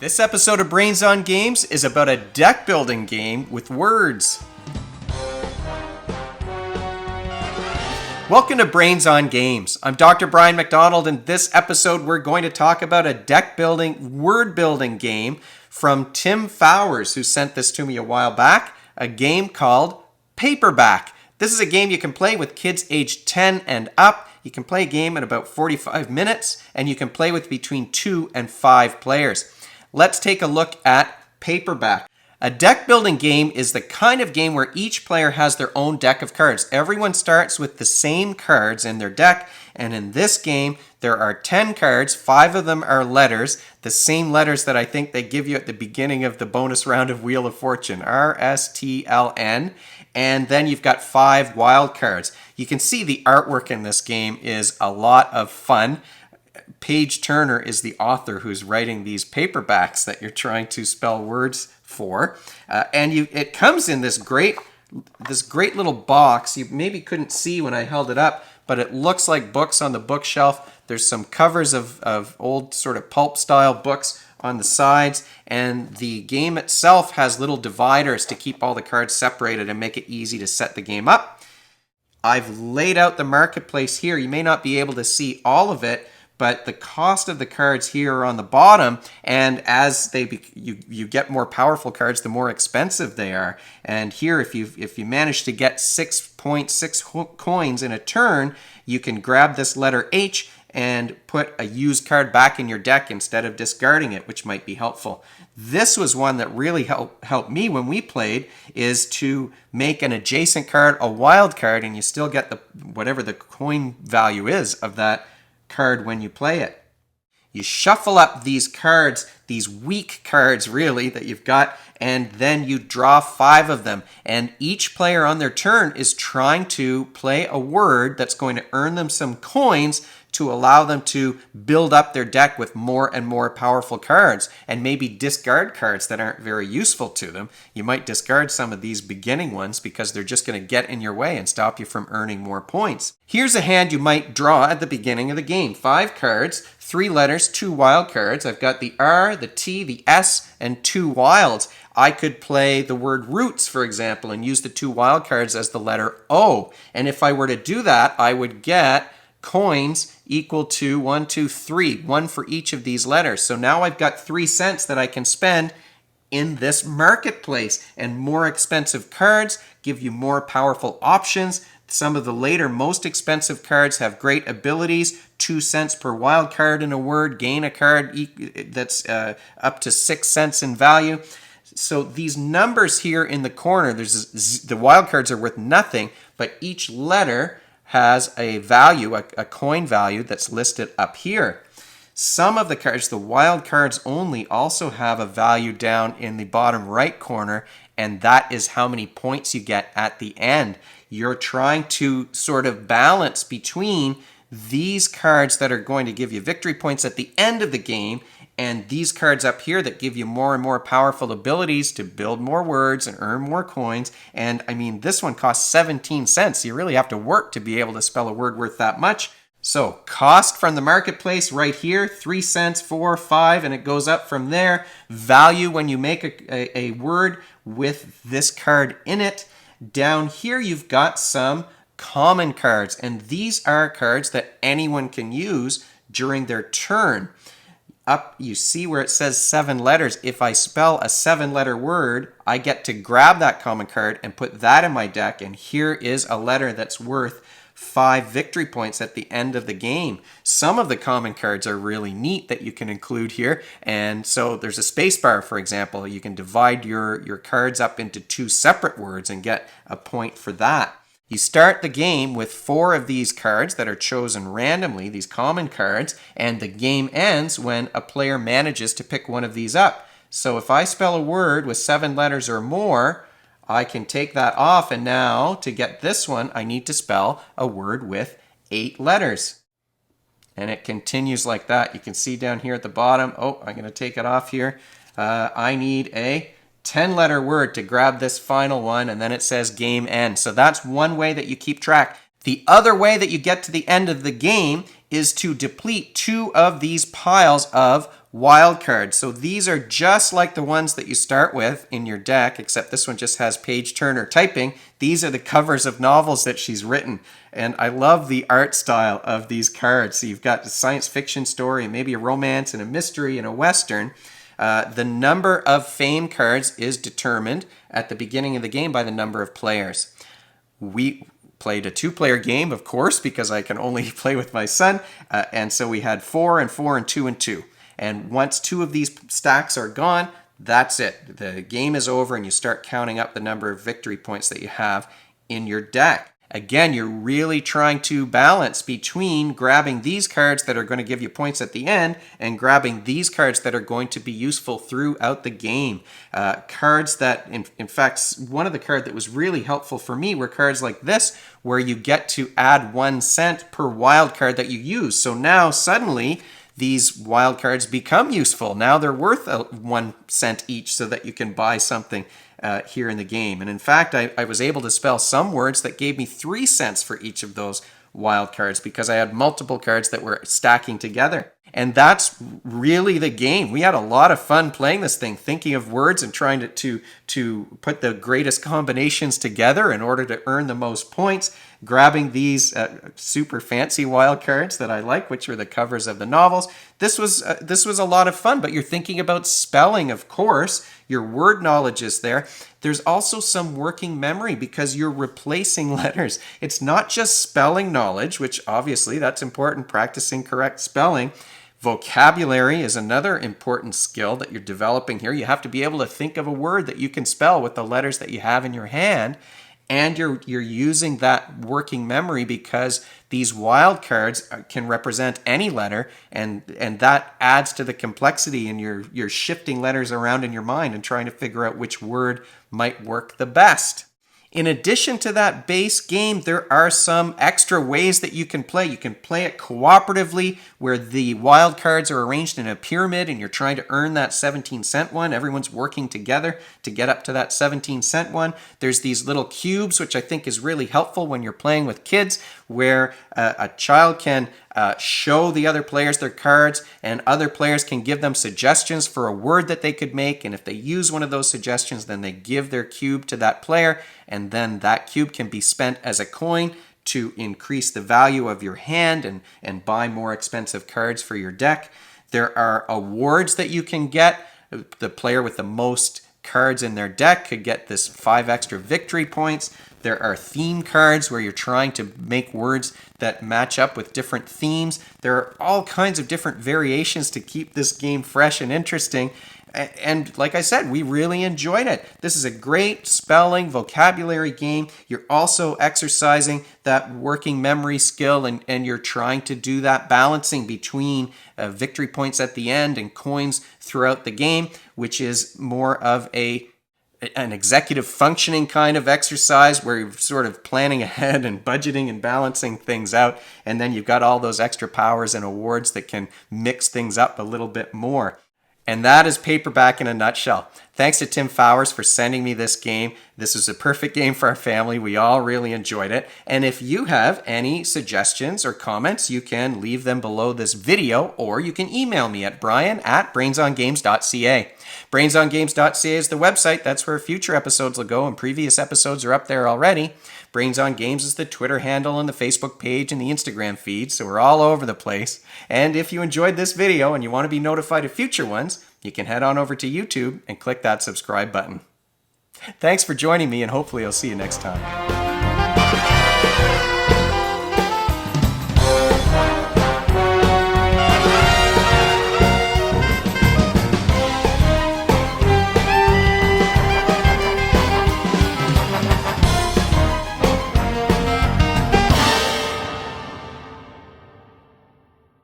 This episode of Brains on Games is about a deck building game with words. Welcome to Brains on Games. I'm Dr. Brian McDonald, and this episode we're going to talk about a deck building, word building game from Tim Fowers, who sent this to me a while back, a game called Paperback. This is a game you can play with kids aged 10 and up. You can play a game in about 45 minutes, and you can play with between 2 and 5 players. Let's take a look at Paperback. A deck building game is the kind of game where each player has their own deck of cards. Everyone starts with the same cards in their deck, and in this game, there are 10 cards. 5 of them are letters, the same letters that I think they give you at the beginning of the bonus round of Wheel of Fortune, R-S-T-L-N, and then you've got 5 wild cards. You can see the artwork in this game is a lot of fun. Paige Turner is the author who's writing these paperbacks that you're trying to spell words for, and it comes in this great little box. You maybe couldn't see when I held it up, but it looks like books on the bookshelf. There's some covers of old sort of pulp style books on the sides, and the game itself has little dividers to keep all the cards separated and make it easy to set the game up. I've laid out the marketplace here. You may not be able to see all of it, but the cost of the cards here are on the bottom, and as you get more powerful cards, the more expensive they are. And here, if you manage to get 6.6 coins in a turn, you can grab this letter H and put a used card back in your deck instead of discarding it, which might be helpful. This was one that really helped me when we played, is to make an adjacent card a wild card, and you still get whatever the coin value is of that card when you play it. You shuffle up these cards, these weak cards really that you've got, and then you draw 5 of them, and each player on their turn is trying to play a word that's going to earn them some coins to allow them to build up their deck with more and more powerful cards, and maybe discard cards that aren't very useful to them. You might discard some of these beginning ones because they're just going to get in your way and stop you from earning more points. Here's a hand you might draw at the beginning of the game. 5 cards, 3 letters, 2 wild cards. I've got the R, the T, the S, and 2 wilds. I could play the word roots, for example, and use the 2 wild cards as the letter O. And if I were to do that, I would get coins equal to 1, 2, 3, 1 for each of these letters. So now I've got 3 cents that I can spend in this marketplace, and more expensive cards give you more powerful options. Some of the later, most expensive cards have great abilities. 2 cents per wild card in a word, gain a card that's up to 6 cents in value. So these numbers here in the corner, the wild cards are worth nothing, but each letter has a value, a coin value that's listed up here. Some of the cards, the wild cards only, also have a value down in the bottom right corner, and that is how many points you get at the end. You're trying to sort of balance between these cards that are going to give you victory points at the end of the game and these cards up here that give you more and more powerful abilities to build more words and earn more coins. And I mean, this one costs 17 cents. You really have to work to be able to spell a word worth that much. So cost from the marketplace right here, 3 cents, 4, 5, and it goes up from there. Value when you make a word with this card in it. Down here you've got some common cards, and these are cards that anyone can use during their turn. Up, you see where it says 7 letters. If I spell a 7-letter word, I get to grab that common card and put that in my deck, and here is a letter that's worth 5 victory points at the end of the game. Some of the common cards are really neat that you can include here, and so there's a space bar, for example. You can divide your cards up into 2 separate words and get a point for that. You start the game with 4 of these cards that are chosen randomly, these common cards, and the game ends when a player manages to pick one of these up. So if I spell a word with 7 letters or more, I can take that off, and now to get this one, I need to spell a word with 8 letters. And it continues like that. You can see down here at the bottom, I'm going to take it off here. I need a 10-letter word to grab this final one, and then it says game end. So that's one way that you keep track. The other way that you get to the end of the game is to deplete 2 of these piles of wild cards. So these are just like the ones that you start with in your deck, except this one just has page turner typing. These are the covers of novels that she's written. And I love the art style of these cards. So you've got a science fiction story, maybe a romance and a mystery and a western. The number of fame cards is determined at the beginning of the game by the number of players. We played a 2-player game, of course, because I can only play with my son. And so we had 4 and 4 and 2 and 2. And once 2 of these stacks are gone, that's it. The game is over and you start counting up the number of victory points that you have in your deck. Again, you're really trying to balance between grabbing these cards that are going to give you points at the end and grabbing these cards that are going to be useful throughout the game. Cards that, in fact, one of the cards that was really helpful for me were cards like this, where you get to add 1 cent per wild card that you use. So now suddenly these wild cards become useful. Now they're worth 1 cent each so that you can buy something here in the game. And in fact, I was able to spell some words that gave me 3 cents for each of those wild cards because I had multiple cards that were stacking together. And that's really the game. We had a lot of fun playing this thing, thinking of words and trying to put the greatest combinations together in order to earn the most points, grabbing these super fancy wild cards that I like, which were the covers of the novels. This was a lot of fun, but you're thinking about spelling, of course. Your word knowledge is there. There's also some working memory because you're replacing letters. It's not just spelling knowledge, which obviously that's important, practicing correct spelling. Vocabulary is another important skill that you're developing here. You have to be able to think of a word that you can spell with the letters that you have in your hand. And you're using that working memory because these wild cards can represent any letter, and that adds to the complexity, and you're shifting letters around in your mind and trying to figure out which word might work the best. In addition to that base game, there are some extra ways that you can play. You can play it cooperatively, where the wild cards are arranged in a pyramid and you're trying to earn that 17-cent one. Everyone's working together to get up to that 17-cent one. There's these little cubes, which I think is really helpful when you're playing with kids, where a child can show the other players their cards, and other players can give them suggestions for a word that they could make. And if they use one of those suggestions, then they give their cube to that player, and then that cube can be spent as a coin to increase the value of your hand and buy more expensive cards for your deck. There are awards that you can get. The player with the most cards in their deck could get this 5 extra victory points. There are theme cards where you're trying to make words that match up with different themes. There are all kinds of different variations to keep this game fresh and interesting. And like I said, we really enjoyed it. This is a great spelling, vocabulary game. You're also exercising that working memory skill, and you're trying to do that balancing between victory points at the end and coins throughout the game, which is more of an executive functioning kind of exercise where you're sort of planning ahead and budgeting and balancing things out. And then you've got all those extra powers and awards that can mix things up a little bit more. And that is Paperback in a nutshell. Thanks to Tim Fowers for sending me this game. This was a perfect game for our family. We all really enjoyed it. And if you have any suggestions or comments, you can leave them below this video, or you can email me at brian@brainsongames.ca. Brainsongames.ca is the website. That's where future episodes will go, and previous episodes are up there already. Brains on Games is the Twitter handle and the Facebook page and the Instagram feed, so we're all over the place. And if you enjoyed this video and you want to be notified of future ones, you can head on over to YouTube and click that subscribe button. Thanks for joining me, and hopefully I'll see you next time.